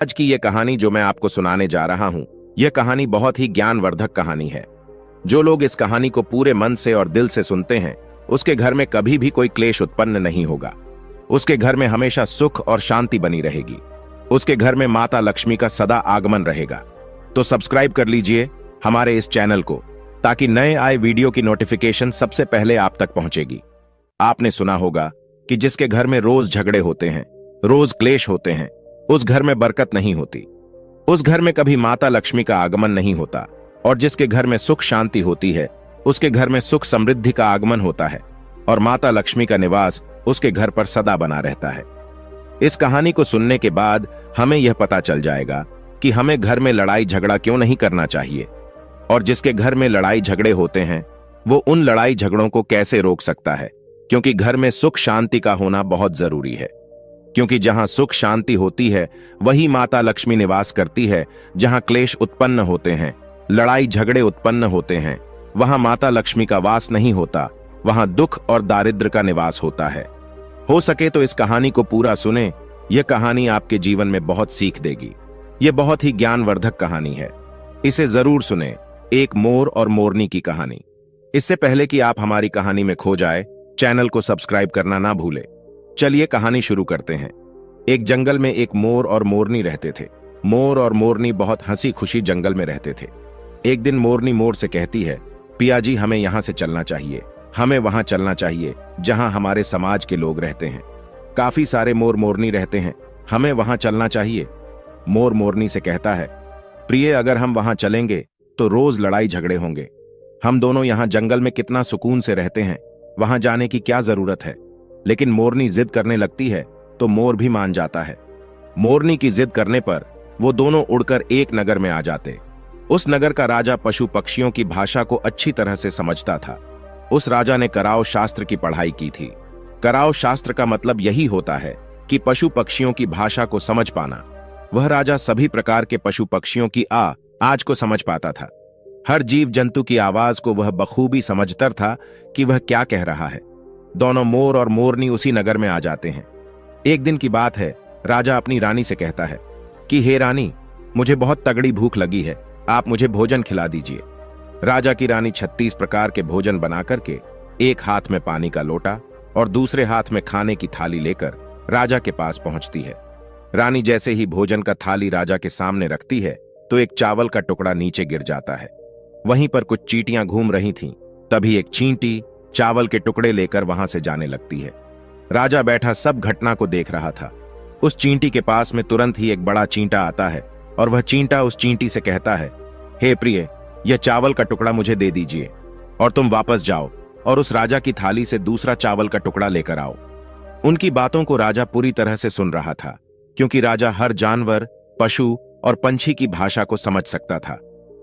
आज की ये कहानी जो मैं आपको सुनाने जा रहा हूं, यह कहानी बहुत ही ज्ञानवर्धक कहानी है। जो लोग इस कहानी को पूरे मन से और दिल से सुनते हैं, उसके घर में कभी भी कोई क्लेश उत्पन्न नहीं होगा। उसके घर में हमेशा सुख और शांति बनी रहेगी। उसके घर में माता लक्ष्मी का सदा आगमन रहेगा। तो सब्सक्राइब कर लीजिए हमारे इस चैनल को, ताकि नए आए वीडियो की नोटिफिकेशन सबसे पहले आप तक पहुंचेगी। आपने सुना होगा कि जिसके घर में रोज झगड़े होते हैं, रोज क्लेश होते हैं, उस घर में बरकत नहीं होती। उस घर में कभी माता लक्ष्मी का आगमन नहीं होता। और जिसके घर में सुख शांति होती है, उसके घर में सुख समृद्धि का आगमन होता है और माता लक्ष्मी का निवास उसके घर पर सदा बना रहता है। इस कहानी को सुनने के बाद हमें यह पता चल जाएगा कि हमें घर में लड़ाई झगड़ा क्यों नहीं करना चाहिए, और जिसके घर में लड़ाई झगड़े होते हैं वो उन लड़ाई झगड़ों को कैसे रोक सकता है, क्योंकि घर में सुख शांति का होना बहुत जरूरी है। क्योंकि जहां सुख शांति होती है वही माता लक्ष्मी निवास करती है। जहां क्लेश उत्पन्न होते हैं, लड़ाई झगड़े उत्पन्न होते हैं, वहां माता लक्ष्मी का वास नहीं होता, वहां दुख और दारिद्र्य का निवास होता है। हो सके तो इस कहानी को पूरा सुने। यह कहानी आपके जीवन में बहुत सीख देगी। यह बहुत ही ज्ञानवर्धक कहानी है, इसे जरूर सुने। एक मोर और मोरनी की कहानी। इससे पहले कि आप हमारी कहानी में खो जाए, चैनल को सब्सक्राइब करना ना भूले। चलिए कहानी शुरू करते हैं। एक जंगल में एक मोर और मोरनी रहते थे। मोर और मोरनी बहुत हंसी खुशी जंगल में रहते थे। एक दिन मोरनी मोर से कहती है, पिया जी, हमें यहां से चलना चाहिए। हमें वहां चलना चाहिए जहां हमारे समाज के लोग रहते हैं। काफी सारे मोर मोरनी रहते हैं, हमें वहां चलना चाहिए। मोर मोरनी से कहता है, प्रिय, अगर हम वहां चलेंगे तो रोज लड़ाई झगड़े होंगे। हम दोनों यहां जंगल में कितना सुकून से रहते हैं, वहां जाने की क्या जरूरत है। लेकिन मोरनी जिद करने लगती है तो मोर भी मान जाता है। मोरनी की जिद करने पर वो दोनों उड़कर एक नगर में आ जाते। उस नगर का राजा पशु पक्षियों की भाषा को अच्छी तरह से समझता था। उस राजा ने कराव शास्त्र की पढ़ाई की थी। कराव शास्त्र का मतलब यही होता है कि पशु पक्षियों की भाषा को समझ पाना। वह राजा सभी प्रकार के पशु पक्षियों की आज को समझ पाता था। हर जीव जंतु की आवाज को वह बखूबी समझता था कि वह क्या कह रहा है। दोनों मोर और मोरनी उसी नगर में आ जाते हैं। एक दिन की बात है, राजा अपनी रानी से कहता है कि हे रानी, मुझे बहुत तगड़ी भूख लगी है, आप मुझे भोजन खिला दीजिए। राजा की रानी 36 प्रकार के भोजन बना करके एक हाथ में पानी का लोटा और दूसरे हाथ में खाने की थाली लेकर राजा के पास पहुंचती है। रानी जैसे ही भोजन का थाली राजा के सामने रखती है तो एक चावल का टुकड़ा नीचे गिर जाता है। वहीं पर कुछ चींटियां घूम रही थीं। तभी एक चींटी चावल के टुकड़े लेकर वहां से जाने लगती है। राजा बैठा सब घटना को देख रहा था। उस चींटी के पास में तुरंत ही एक बड़ा चींटा आता है और वह चींटा उस चींटी से कहता है, हे प्रिय, यह चावल का टुकड़ा मुझे दे दीजिए और तुम वापस जाओ और उस राजा की थाली से दूसरा चावल का टुकड़ा लेकर आओ। उनकी बातों को राजा पूरी तरह से सुन रहा था, क्योंकि राजा हर जानवर, पशु और पंछी की भाषा को समझ सकता था।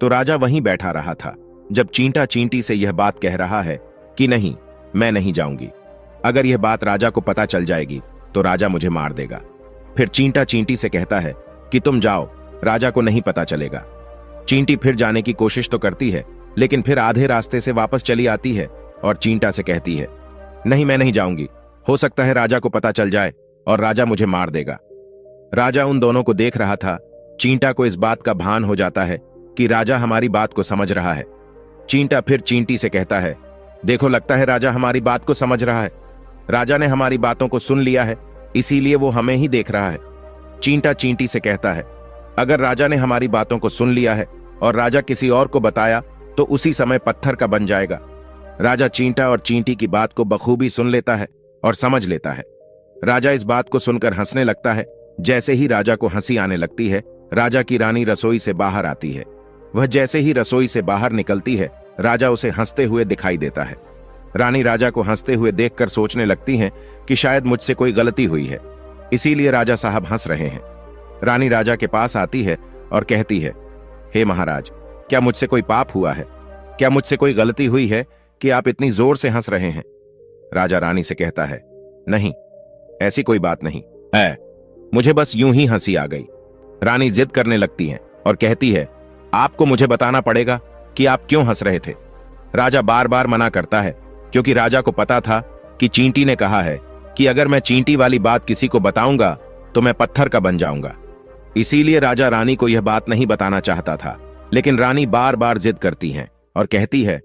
तो राजा वहीं बैठा रहा था जब चींटा चींटी से यह बात कह रहा है कि नहीं, मैं नहीं जाऊंगी। अगर यह बात राजा को पता चल जाएगी तो राजा मुझे मार देगा। फिर चींटा चींटी से कहता है कि तुम जाओ, राजा को नहीं पता चलेगा। चींटी फिर जाने की कोशिश तो करती है, लेकिन फिर आधे रास्ते से वापस चली आती है और चींटा से कहती है, नहीं, मैं नहीं जाऊंगी। हो सकता है राजा को पता चल जाए और राजा मुझे मार देगा। राजा उन दोनों को देख रहा था। चींटा को इस बात का भान हो जाता है कि राजा हमारी बात को समझ रहा है। चींटा फिर चींटी से कहता है, देखो, लगता है राजा हमारी बात को समझ रहा है। राजा ने हमारी बातों को सुन लिया है, इसीलिए वो हमें ही देख रहा है। चींटा चींटी से कहता है, अगर राजा ने हमारी बातों को सुन लिया है और राजा किसी और को बताया तो उसी समय पत्थर का बन जाएगा। राजा चींटा और चींटी की बात को बखूबी सुन लेता है और समझ लेता है। राजा इस बात को सुनकर हंसने लगता है। जैसे ही राजा को हंसी आने लगती है, राजा की रानी रसोई से बाहर आती है। वह जैसे ही रसोई से बाहर निकलती है, राजा उसे हंसते हुए दिखाई देता है। रानी राजा को हंसते हुए देखकर सोचने लगती हैं कि शायद मुझसे कोई गलती हुई है, इसीलिए राजा साहब हंस रहे हैं। रानी राजा के पास आती है और कहती है, हे महाराज, क्या मुझसे कोई पाप हुआ है? क्या मुझसे कोई गलती हुई है कि आप इतनी जोर से हंस रहे हैं? राजा रानी से कहता है, नहीं, ऐसी कोई बात नहीं है, मुझे बस यूं ही हंसी आ गई। रानी जिद करने लगती है और कहती है, आपको मुझे बताना पड़ेगा कि आप क्यों हंस रहे थे। राजा बार बार मना करता है, क्योंकि राजा को पता था कि चींटी ने कहा है कि अगर मैं चींटी वाली बात किसी को बताऊंगा तो मैं पत्थर का बन जाऊंगा। इसीलिए राजा रानी को यह बात नहीं बताना चाहता था, लेकिन रानी बार बार जिद करती हैं और कहती है,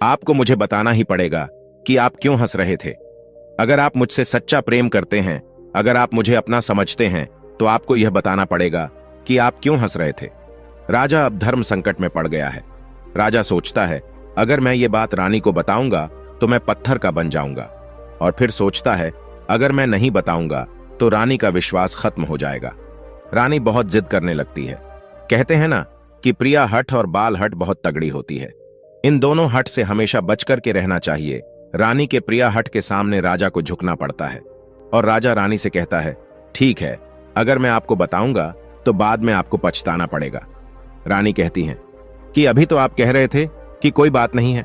आपको मुझे बताना ही पड़ेगा कि आप क्यों हंस रहे थे। अगर आप मुझसे सच्चा प्रेम करते हैं, अगर आप मुझे अपना समझते हैं, तो आपको यह बताना पड़ेगा कि आप क्यों हंस रहे थे। राजा अब धर्म संकट में पड़ गया है। राजा सोचता है, अगर मैं ये बात रानी को बताऊंगा तो मैं पत्थर का बन जाऊंगा, और फिर सोचता है, अगर मैं नहीं बताऊंगा तो रानी का विश्वास खत्म हो जाएगा। रानी बहुत जिद करने लगती है। कहते हैं ना कि प्रिया हठ और बाल हठ बहुत तगड़ी होती है। इन दोनों हठ से हमेशा बचकर के रहना चाहिए। रानी के प्रिया हठ के सामने राजा को झुकना पड़ता है, और राजा रानी से कहता है, ठीक है, अगर मैं आपको बताऊंगा तो बाद में आपको पछताना पड़ेगा। रानी कहती हैं कि अभी तो आप कह रहे थे कि कोई बात नहीं है,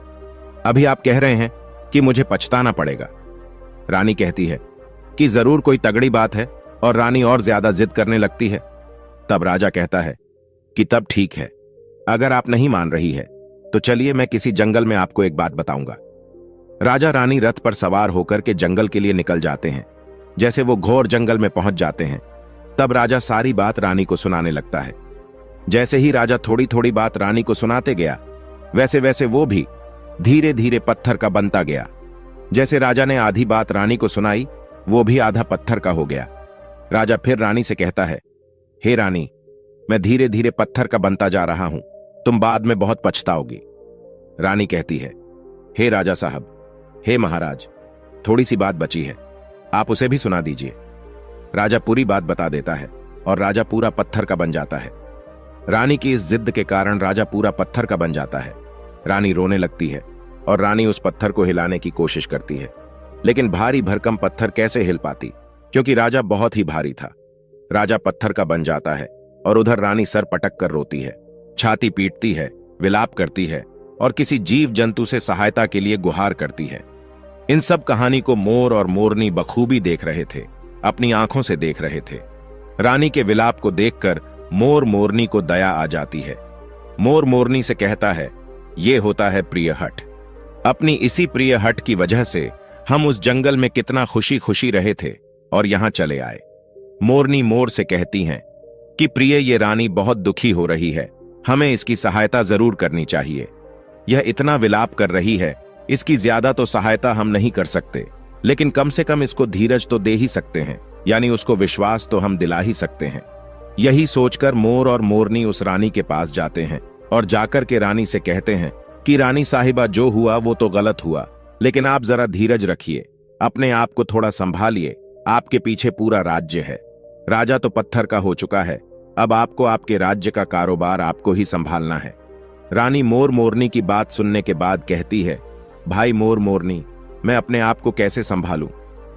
अभी आप कह रहे हैं कि मुझे पछताना पड़ेगा। रानी कहती है कि जरूर कोई तगड़ी बात है, और रानी और ज्यादा जिद करने लगती है। तब राजा कहता है कि तब ठीक है, अगर आप नहीं मान रही है तो चलिए मैं किसी जंगल में आपको एक बात बताऊंगा। राजा रानी रथ पर सवार होकर के जंगल के लिए निकल जाते हैं। जैसे वो घोर जंगल में पहुंच जाते हैं, तब राजा सारी बात रानी को सुनाने लगता है। जैसे ही राजा थोड़ी थोड़ी बात रानी को सुनाते गया, वैसे वैसे वो भी धीरे धीरे पत्थर का बनता गया। जैसे राजा ने आधी बात रानी को सुनाई, वो भी आधा पत्थर का हो गया। राजा फिर रानी से कहता है, हे रानी, मैं धीरे धीरे पत्थर का बनता जा रहा हूं, तुम बाद में बहुत पछताओगी। रानी कहती है, हे राजा साहब, हे महाराज, थोड़ी सी बात बची है, आप उसे भी सुना दीजिए। राजा पूरी बात बता देता है, और राजा पूरा पत्थर का बन जाता है। रानी की इस जिद के कारण राजा पूरा पत्थर का बन जाता है। रानी रोने लगती है, और रानी उस पत्थर को हिलाने की कोशिश करती है, लेकिन भारी भरकम पत्थर कैसे हिल पाती, क्योंकि राजा बहुत ही भारी था। राजा पत्थर का बन जाता है, और उधर रानी सर पटक कर रोती है, छाती पीटती है, विलाप करती है, और किसी जीव जंतु से सहायता के लिए गुहार करती है। इन सब कहानी को मोर और मोरनी बखूबी देख रहे थे, अपनी आंखों से देख रहे थे। रानी के विलाप को देखकर मोर मोरनी को दया आ जाती है। मोर मोरनी से कहता है, ये होता है प्रिय हठ। अपनी इसी प्रिय हठ की वजह से हम उस जंगल में कितना खुशी खुशी रहे थे और यहां चले आए। मोरनी मोर से कहती हैं कि प्रिय, ये रानी बहुत दुखी हो रही है, हमें इसकी सहायता जरूर करनी चाहिए। यह इतना विलाप कर रही है, इसकी ज्यादा तो सहायता हम नहीं कर सकते, लेकिन कम से कम इसको धीरज तो दे ही सकते हैं, यानी उसको विश्वास तो हम दिला ही सकते हैं। यही सोचकर मोर और मोरनी उस रानी के पास जाते हैं, और जाकर के रानी से कहते हैं कि रानी साहिबा, जो हुआ वो तो गलत हुआ, लेकिन आप जरा धीरज रखिए, अपने आप को थोड़ा संभालिए, आपके पीछे पूरा राज्य है। राजा तो पत्थर का हो चुका है, अब आपको आपके राज्य का कारोबार आपको ही संभालना है। रानी मोर मोरनी की बात सुनने के बाद कहती है, भाई मोर मोरनी, मैं अपने आप को कैसे संभालूं,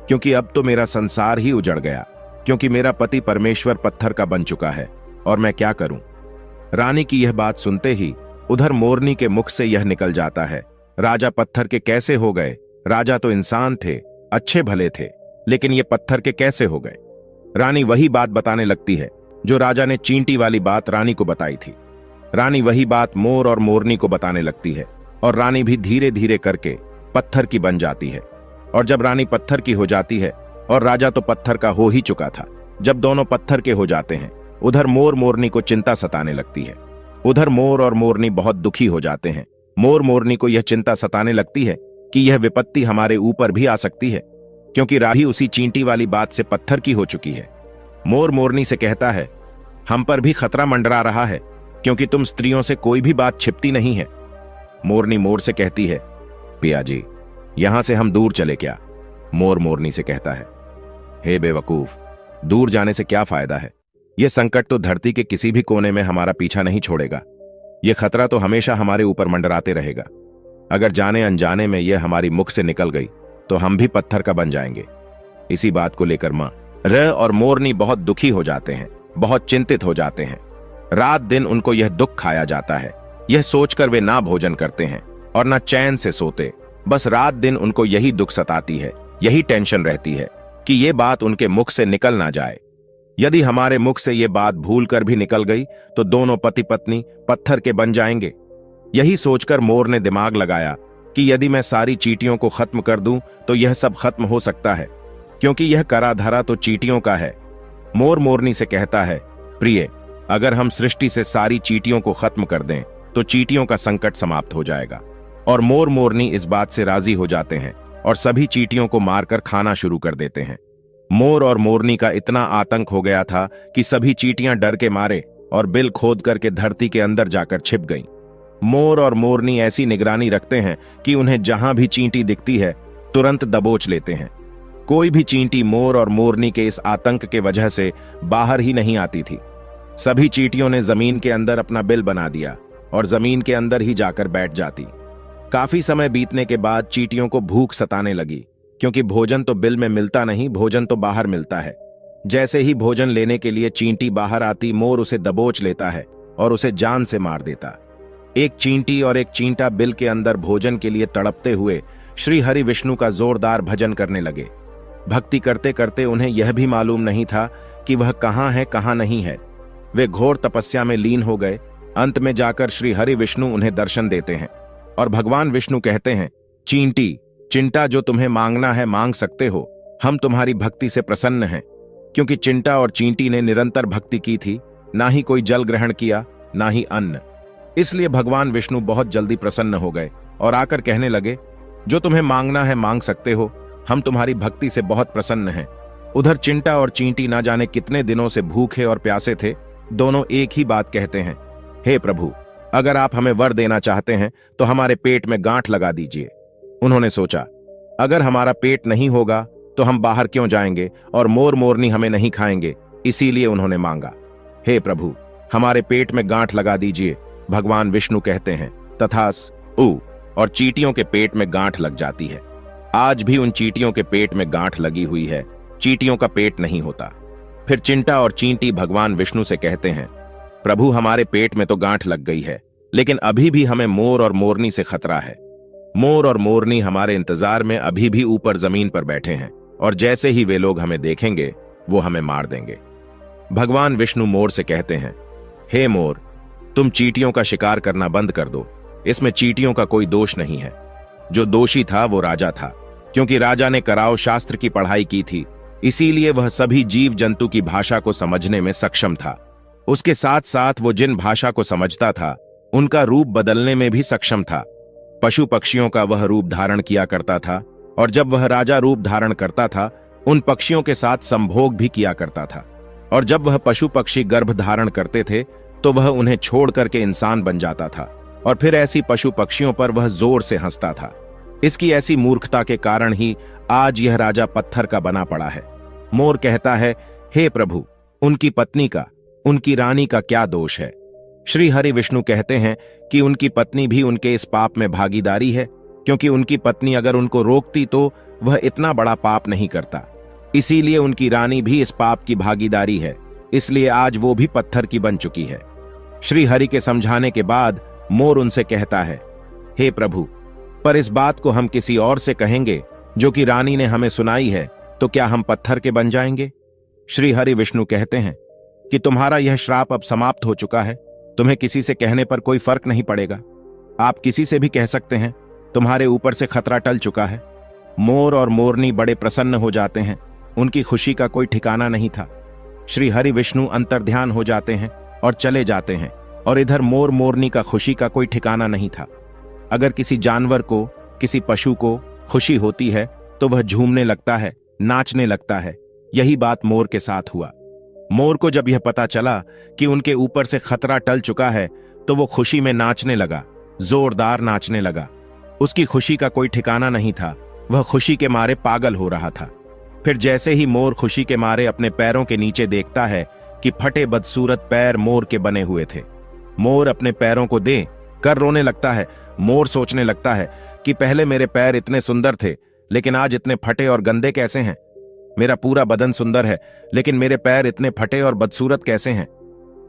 क्योंकि अब तो मेरा संसार ही उजड़ गया, क्योंकि मेरा पति परमेश्वर पत्थर का बन चुका है, और मैं क्या करूं। रानी की यह बात सुनते ही उधर मोरनी के मुख से यह निकल जाता है, राजा पत्थर के कैसे हो गए? राजा तो इंसान थे, अच्छे भले थे, लेकिन ये पत्थर के कैसे हो गए? रानी वही बात बताने लगती है जो राजा ने चींटी वाली बात रानी को बताई थी। रानी वही बात मोर और मोरनी को बताने लगती है, और रानी भी धीरे धीरे करके पत्थर की बन जाती है। और जब रानी पत्थर की हो जाती है, और राजा तो पत्थर का हो ही चुका था, जब दोनों पत्थर के हो जाते हैं, उधर मोर मोरनी को चिंता सताने लगती है। उधर मोर और मोरनी बहुत दुखी हो जाते हैं। मोर मोरनी को यह चिंता सताने लगती है कि यह विपत्ति हमारे ऊपर भी आ सकती है, क्योंकि राही उसी चींटी वाली बात से पत्थर की हो चुकी है। मोर मोरनी से कहता है, हम पर भी खतरा मंडरा रहा है, क्योंकि तुम स्त्रियों से कोई भी बात छिपती नहीं है। मोरनी मोर से कहती है, पिया जी, यहां से हम दूर चले क्या? मोर मोरनी से कहता है, हे बेवकूफ, दूर जाने से क्या फायदा है? यह संकट तो धरती के किसी भी कोने में हमारा पीछा नहीं छोड़ेगा। यह खतरा तो हमेशा हमारे ऊपर मंडराते रहेगा। अगर जाने अनजाने में यह हमारी मुख से निकल गई तो हम भी पत्थर का बन जाएंगे। इसी बात को लेकर मां र और मोरनी बहुत दुखी हो जाते हैं, बहुत चिंतित हो जाते हैं। रात दिन उनको यह दुख खाया जाता है। यह सोचकर वे ना भोजन करते हैं और ना चैन से सोते। बस रात दिन उनको यही दुख सताती है, यही टेंशन रहती है कि ये बात उनके मुख से निकल ना जाए। यदि हमारे मुख से ये बात भूल कर भी निकल गई तो दोनों पति पत्नी पत्थर के बन जाएंगे। यही सोचकर मोर ने दिमाग लगाया कि यदि मैं सारी चींटियों को खत्म कर दूं तो यह सब खत्म हो सकता है, क्योंकि यह करा धरा तो चींटियों का है। मोर मोरनी से कहता है, प्रिय, अगर हम सृष्टि से सारी चींटियों को खत्म कर दें तो चींटियों का संकट समाप्त हो जाएगा। और मोर मोरनी इस बात से राजी हो जाते हैं और सभी चींटियों को मारकर खाना शुरू कर देते हैं। मोर और मोरनी का इतना आतंक हो गया था कि सभी चींटियां डर के मारे और बिल खोद करके धरती के अंदर जाकर छिप गईं। मोर और मोरनी ऐसी निगरानी रखते हैं कि उन्हें जहां भी चींटी दिखती है तुरंत दबोच लेते हैं। कोई भी चींटी मोर और मोरनी के इस आतंक के वजह से बाहर ही नहीं आती थी। सभी चींटियों ने जमीन के अंदर अपना बिल बना दिया और जमीन के अंदर ही जाकर बैठ जाती। काफी समय बीतने के बाद चींटियों को भूख सताने लगी, क्योंकि भोजन तो बिल में मिलता नहीं, भोजन तो बाहर मिलता है। जैसे ही भोजन लेने के लिए चींटी बाहर आती, मोर उसे दबोच लेता है और उसे जान से मार देता। एक चींटी और एक चींटा बिल के अंदर भोजन के लिए तड़पते हुए श्री हरि विष्णु का जोरदार भजन करने लगे। भक्ति करते करते उन्हें यह भी मालूम नहीं था कि वह कहां है कहां नहीं है। वे घोर तपस्या में लीन हो गए। अंत में जाकर श्री हरि विष्णु उन्हें दर्शन देते हैं और भगवान विष्णु कहते हैं, चींटी, चिंटा, जो तुम्हें मांगना है मांग सकते हो, हम तुम्हारी भक्ति से प्रसन्न हैं। क्योंकि चिंटा और चींटी ने निरंतर भक्ति की थी, ना ही कोई जल ग्रहण किया ना ही अन्न। इसलिए भगवान विष्णु बहुत जल्दी प्रसन्न हो गए और आकर कहने लगे, जो तुम्हें मांगना है मांग सकते हो, हम तुम्हारी भक्ति से बहुत प्रसन्न हैं। उधर चिंटा और चींटी ना जाने कितने दिनों से भूखे और प्यासे थे। दोनों एक ही बात कहते हैं, हे प्रभु, अगर आप हमें वर देना चाहते हैं तो हमारे पेट में गांठ लगा दीजिए। उन्होंने सोचा, अगर हमारा पेट नहीं होगा तो हम बाहर क्यों जाएंगे और मोर मोरनी हमें नहीं खाएंगे, इसीलिए उन्होंने मांगा, हे प्रभु, हमारे पेट में गांठ लगा दीजिए। भगवान विष्णु कहते हैं, तथास्तु, और चींटियों के पेट में गांठ लग जाती है। आज भी उन चींटियों के पेट में गांठ लगी हुई है, चींटियों का पेट नहीं होता। फिर चिंटा और चींटी भगवान विष्णु से कहते हैं, प्रभु, हमारे पेट में तो गांठ लग गई है, लेकिन अभी भी हमें मोर और मोरनी से खतरा है। मोर और मोरनी हमारे इंतजार में अभी भी ऊपर जमीन पर बैठे हैं और जैसे ही वे लोग हमें देखेंगे वो हमें मार देंगे। भगवान विष्णु मोर से कहते हैं, हे मोर, तुम चींटियों का शिकार करना बंद कर दो। इसमें चींटियों का कोई दोष नहीं है। जो दोषी था वो राजा था, क्योंकि राजा ने कराओ शास्त्र की पढ़ाई की थी, इसीलिए वह सभी जीव जंतु की भाषा को समझने में सक्षम था। उसके साथ साथ वो जिन भाषा को समझता था उनका रूप बदलने में भी सक्षम था। पशु पक्षियों का वह रूप धारण किया करता था और जब वह राजा रूप धारण करता था उन पक्षियों के साथ संभोग भी किया करता था। और जब वह पशु पक्षी गर्भ धारण करते थे तो वह उन्हें छोड़ करके इंसान बन जाता था और फिर ऐसी पशु पक्षियों पर वह जोर से हंसता था। इसकी ऐसी मूर्खता के कारण ही आज यह राजा पत्थर का बना पड़ा है। मोर कहता है, हे प्रभु, उनकी पत्नी का, उनकी रानी का क्या दोष है? श्री हरि विष्णु कहते हैं कि उनकी पत्नी भी उनके इस पाप में भागीदारी है, क्योंकि उनकी पत्नी अगर उनको रोकती तो वह इतना बड़ा पाप नहीं करता। इसीलिए उनकी रानी भी इस पाप की भागीदारी है, इसलिए आज वो भी पत्थर की बन चुकी है। श्री हरि के समझाने के बाद मोर उनसे कहता है, हे प्रभु, पर इस बात को हम किसी और से कहेंगे जो कि रानी ने हमें सुनाई है, तो क्या हम पत्थर के बन जाएंगे? श्री हरि विष्णु कहते हैं कि तुम्हारा यह श्राप अब समाप्त हो चुका है। तुम्हें किसी से कहने पर कोई फर्क नहीं पड़ेगा। आप किसी से भी कह सकते हैं, तुम्हारे ऊपर से खतरा टल चुका है। मोर और मोरनी बड़े प्रसन्न हो जाते हैं। उनकी खुशी का कोई ठिकाना नहीं था। श्री हरि विष्णु अंतर्ध्यान हो जाते हैं और चले जाते हैं और इधर मोर मोरनी का खुशी का कोई ठिकाना नहीं था। अगर किसी जानवर को, किसी पशु को खुशी होती है तो वह झूमने लगता है, नाचने लगता है। यही बात मोर के साथ हुआ। मोर को जब यह पता चला कि उनके ऊपर से खतरा टल चुका है तो वो खुशी में नाचने लगा, जोरदार नाचने लगा। उसकी खुशी का कोई ठिकाना नहीं था। वह खुशी के मारे पागल हो रहा था। फिर जैसे ही मोर खुशी के मारे अपने पैरों के नीचे देखता है कि फटे बदसूरत पैर मोर के बने हुए थे, मोर अपने पैरों को दे कर रोने लगता है। मोर सोचने लगता है कि पहले मेरे पैर इतने सुंदर थे, लेकिन आज इतने फटे और गंदे कैसे हैं? मेरा पूरा बदन सुंदर है, लेकिन मेरे पैर इतने फटे और बदसूरत कैसे हैं?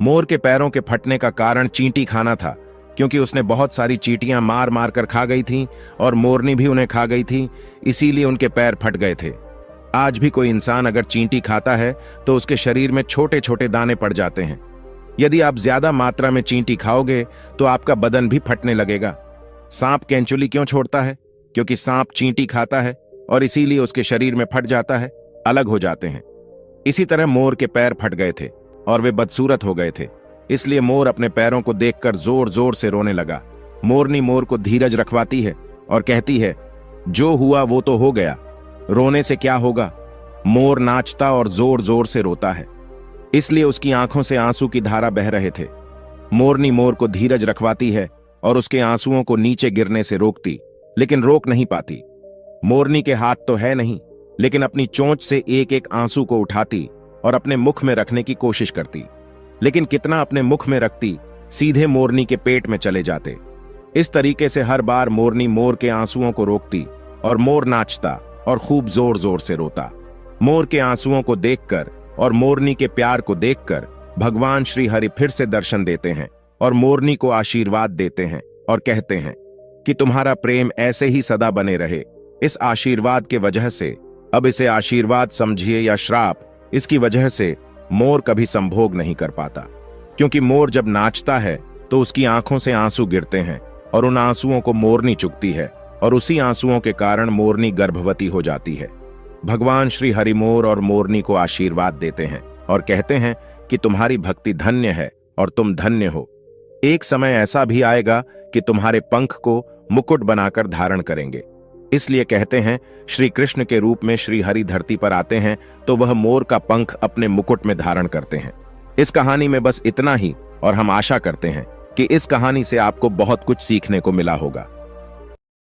मोर के पैरों के फटने का कारण चींटी खाना था, क्योंकि उसने बहुत सारी चींटियां मार मार कर खा गई थीं और मोरनी भी उन्हें खा गई थी, इसीलिए उनके पैर फट गए थे। आज भी कोई इंसान अगर चींटी खाता है तो उसके शरीर में छोटे छोटे दाने पड़ जाते हैं। यदि आप ज्यादा मात्रा में चींटी खाओगे तो आपका बदन भी फटने लगेगा। सांप केंचुली क्यों छोड़ता है? क्योंकि सांप चींटी खाता है और इसीलिए उसके शरीर में फट जाता है, अलग हो जाते हैं। इसी तरह मोर के पैर फट गए थे। और वे बदसूरत हो गए थे। इसलिए मोर अपने पैरों को देखकर जोर जोर से रोने लगा। मोरनी मोर को धीरज रखवाती है और कहती है, जो हुआ वो तो हो गया, रोने से क्या होगा। मोर नाचता और जोर जोर से रोता है, इसलिए उसकी आंखों से आंसू की धारा बह रहे थे। मोरनी मोर को धीरज रखवाती है और उसके आंसुओं को नीचे गिरने से रोकती, लेकिन रोक नहीं पाती। मोरनी के हाथ तो है नहीं, लेकिन अपनी चोंच से एक एक आंसू को उठाती और अपने मुख में रखने की कोशिश करती, लेकिन कितना अपने मुख में रखती, सीधे मोरनी के पेट में चले जाते। इस तरीके से हर बार मोरनी मोर के आंसुओं को रोकती और मोर नाचता और खूब जोर जोर से रोता। मोर के आंसुओं को देखकर और मोरनी के प्यार को देखकर भगवान श्री हरि फिर से दर्शन देते हैं और मोरनी को आशीर्वाद देते हैं और कहते हैं कि तुम्हारा प्रेम ऐसे ही सदा बने रहे। इस आशीर्वाद के वजह से, अब इसे आशीर्वाद समझिए या श्राप, इसकी वजह से मोर कभी संभोग नहीं कर पाता, क्योंकि मोर जब नाचता है तो उसकी आंखों से आंसू गिरते हैं और उन आंसुओं को मोरनी चुगती है और उसी आंसुओं के कारण मोरनी गर्भवती हो जाती है। भगवान श्री हरि मोर और मोरनी को आशीर्वाद देते हैं और कहते हैं कि तुम्हारी भक्ति धन्य है और तुम धन्य हो। एक समय ऐसा भी आएगा कि तुम्हारे पंख को मुकुट बनाकर धारण करेंगे। इसलिए कहते हैं, श्री कृष्ण के रूप में श्री हरि धरती पर आते हैं तो वह मोर का पंख अपने मुकुट में धारण करते हैं। इस कहानी में बस इतना ही, और हम आशा करते हैं कि इस कहानी से आपको बहुत कुछ सीखने को मिला होगा।